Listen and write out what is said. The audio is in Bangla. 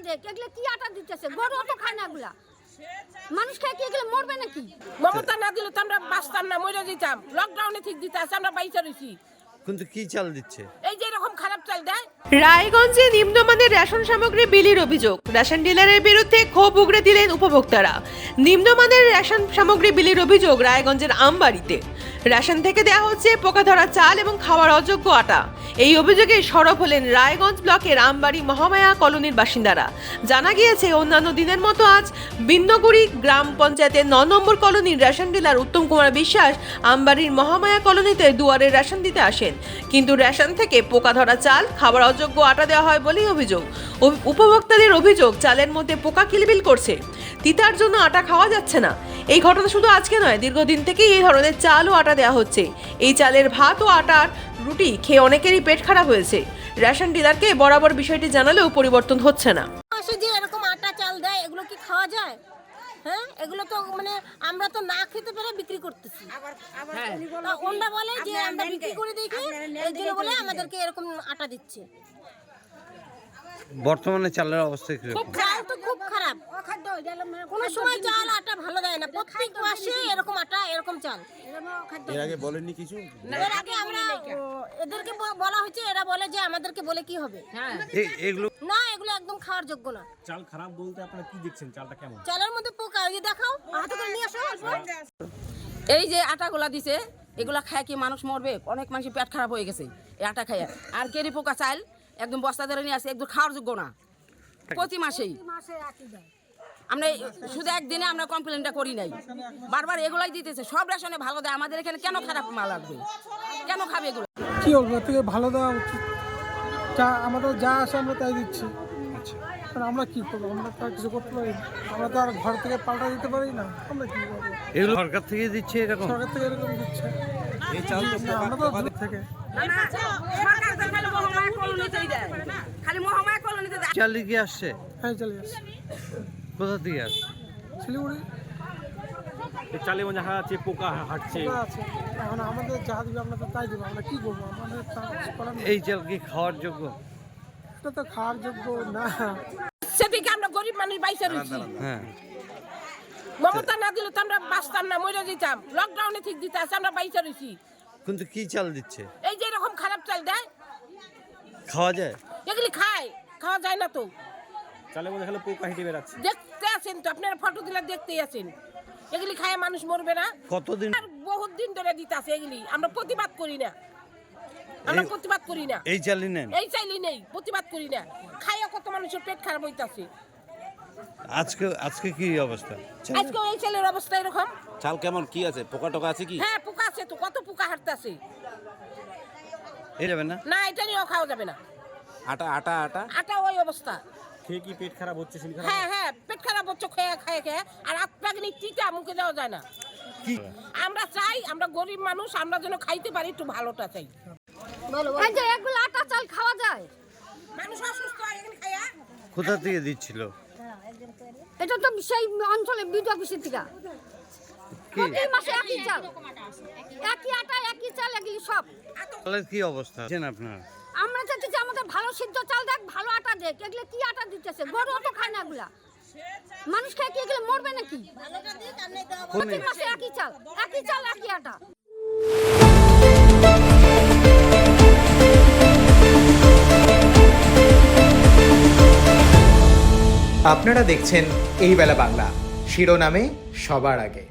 দেখ, এগুলো কি আটা দিতেছে? গরু তো খায় না এগুলা। মানুষ খায় কি এগুলো মরবে নাকি? মমতা না দিলে তো আমরা বাঁচতাম না, মরে যেতাম। লকডাউনে ঠিক দিতে আছে, আমরা বাইচা রইছি। কিন্তু কি চাল দিচ্ছে? এই যে এরকম খারাপ চাল দেয়। রায়গঞ্জে নিম্নমানের রেশন সামগ্রী বিলির অভিযোগ, রেশন ডিলারের বিরুদ্ধে ক্ষোভ উগরে দিলেন উপভোক্তারা। নিম্নমানের রেশন সামগ্রী বিলির অভিযোগ রায়গঞ্জের আমবাড়িতে। রেশন থেকে দেওয়া হচ্ছে পোকা ধরা চাল এবং খাওয়ার অযোগ্য আটা। এই অভিযোগে সরব হলেন রায়গঞ্জ ব্লকের আমবাড়ি মহামায়া কলোনির বাসিন্দারা। জানা গিয়েছে অন্যান্য দিনের মতো আজ বিন্নগুড়ি গ্রাম পঞ্চায়েতের ৯ নম্বর কলোনির রেশন ডিলার উত্তম কুমার বিশ্বাস আমবাড়ির মহামায়া কলোনিতে দুয়ারে রেশন দিতে আসেন, কিন্তু রেশন থেকে পোকা ধরা চাল, খাবার অযোগ্য আটা দেওয়া হয় বলেই অভিযোগ। উপভোক্তাদের অভিযোগ, চালের মধ্যে পোকা কিলবিল করছে, তিতার জন্য আটা খাওয়া যাচ্ছে না। এই ঘটনা শুধু আজকে নয়, দীর্ঘদিন থেকেই এই ধরনের চাল ও আটা দেওয়া হচ্ছে। এই চালের ভাত ও আটার রুটি খেয়ে অনেকেরই পেট খারাপ হয়েছে। রেশন ডিলারকে বরাবর বিষয়টি জানালেও পরিবর্তন হচ্ছে না। যে এরকম আটা চাল দেয়, এগুলো কি খাওয়া যায়? হ্যাঁ, এগুলো তো মানে আমরা তো না খেতে পেরে বিক্রি করতেছি। ওনরা বলে যে আমরা বিক্রি করে দেখি, এই জন্য বলে আমাদেরকে এরকম আটা দিচ্ছে। বর্তমানে চালের অবস্থা কিরকম? চাল তো খুব খারাপ, কোনো সময় চাল আটা ভালো দেয় না। প্রত্যেক মাসে এরকম আটা, এরকম চাল। এর আগে বলেননি কিছু? এর আগে আমরা এদেরকে বলা হয়েছে, এরা বলে যে আমাদেরকে বলে কি হবে। এগুলো না, এগুলো একদম খাওয়ার যোগ্য না। চাল খারাপ বলতে আপনারা কি দেখছেন? চালটা কেমন? চালের মধ্যে পোকা, ওই যে দেখাও, হাতে করে নিয়ে আসো। এই যে আটাগুলা দিছে, এগুলা খায় কি মানুষ মরবে? অনেক মানুষের পেট খারাপ হয়ে গেছে এই আটা খায়। আর কেরি পোকা চাল একদম বস্তা ধরে নিয়ে আসে, একদম খাওয়ার যোগ্য না। প্রতি মাসেই আমরা শুধু একদিনে আমরা কমপ্লেনটা করি নাই, বারবার এগুলাই দিতেছে। সব রেশনে ভালো দেয়, আমাদের এখানে কেন খারাপ মাল আসবে? কেন খাবে এগুলো? কি বলবো, এর থেকে ভালো দেওয়া উচিত। যা আমাদের যা আসে আমরা তাই দিচ্ছি। আর আমরা কি করবো? আমরা তো আর কিছু করতে পারি না। আমরা তো আর ঘর থেকে পাল্টা দিতে পারি না। আমরা কি করবো? এগুলো সরকার থেকে দিচ্ছে এরকম? সরকার থেকে এরকম দিচ্ছে। এই চাল তো না, আমরা তো দূর থেকে। সরকার তো খালি মহামায়া কলোনিতেই দেয়, খালি মহামায়া কলোনিতে দেয়। চাল কি আসছে? হ্যাঁ, চলে আসছে কোথা থেকে আসছে? শিলিগুড়ি এই চালে মধ্যে হাঁটছে, পোকা হাঁটছে। পোকা আছে। এখন আমাদের যা দিবে আমরা তো তাই দেবো। আমরা কি করবো? আমাদের করার নেই। এই চাল কি খাওয়ার যোগ্য? এটা তো খাওয়ার যোগ্য না। সেদিকে আমরা গরিব মানুষ বাইচা রইছি। হ্যাঁ, মমতা না দিলে তো আমরা বাঁচতাম না, মরে যেতাম। লকডাউনে ঠিক দিতে আছে, আমরা বাইচা রইছি। কিন্তু কি চাল দিচ্ছে? এই যে এরকম খারাপ চাল দেয়, খাওয়া যায়? এগুলি খাওয়া যায় না তো। চালের মধ্যে খালি পোকা হেঁটে বেড়াচ্ছে। দেখতে আছেন তো, আপনারা ফটো দিলে দেখতেই আছেন। এগুলি খায় মানুষ মরবে না? কতদিন? আর বহুত দিন ধরে দিতে আছে এগুলি। আমরা প্রতিবাদ করি না, আমরা প্রতিবাদ করি না। এই চালই নেন? এই চাইলি নেই, প্রতিবাদ করি না। খাইয়া কত মানুষের পেট খারাপ হইতাছে। আজকে কি অবস্থা? আজকে এই ছেলের অবস্থা এরকম। চাল কেমন, কি আছে? পোকা টোকা আছে কি? হ্যাঁ, পোকা আছে তো, কত পোকা হাঁটতেছে। এই যাবে না? না, এটা নিয়েও খাওয়া যাবে না। আটা আটা আটা আটা ওই অবস্থা। খেয়ে কি পেট খারাপ হচ্ছে? শরীর খারাপ? হ্যাঁ, পেট খারাপ হচ্ছে খেয়ে। আর আপনাকে টিকা মুখে দেওয়া যায় না। কি আমরা চাই, আমরা গরিব মানুষ, আমরা যেন খাইতে পারি, একটু ভালোটা চাই। এই যে এগুলো আটা চাল খাওয়া যায়? মানুষ অসুস্থ হয় এখানে খাইয়া। কোথা থেকে দিচ্ছিল? এটা তো সেই অঞ্চলে বিধবা অফিসের থেকে। কি প্রতি মাসে একই চাল, একই আটা, একই চাল, এগুলি সব। চালের কি অবস্থা আপনার? আমরা চাচ্ছি যে আমাদের ভালো সিদ্ধ চাল দেখ, ভালো আটা দেখ। এগুলো কি আটা দিতেছে? গরু তো খায় না এগুলা। মানুষ খায় কি এগুলো মরবে নাকি? প্রতি মাসে একই চাল, একই আটা। আপনারা দেখছেন এই বেলা বাংলা, শিরোনামে সবার আগে।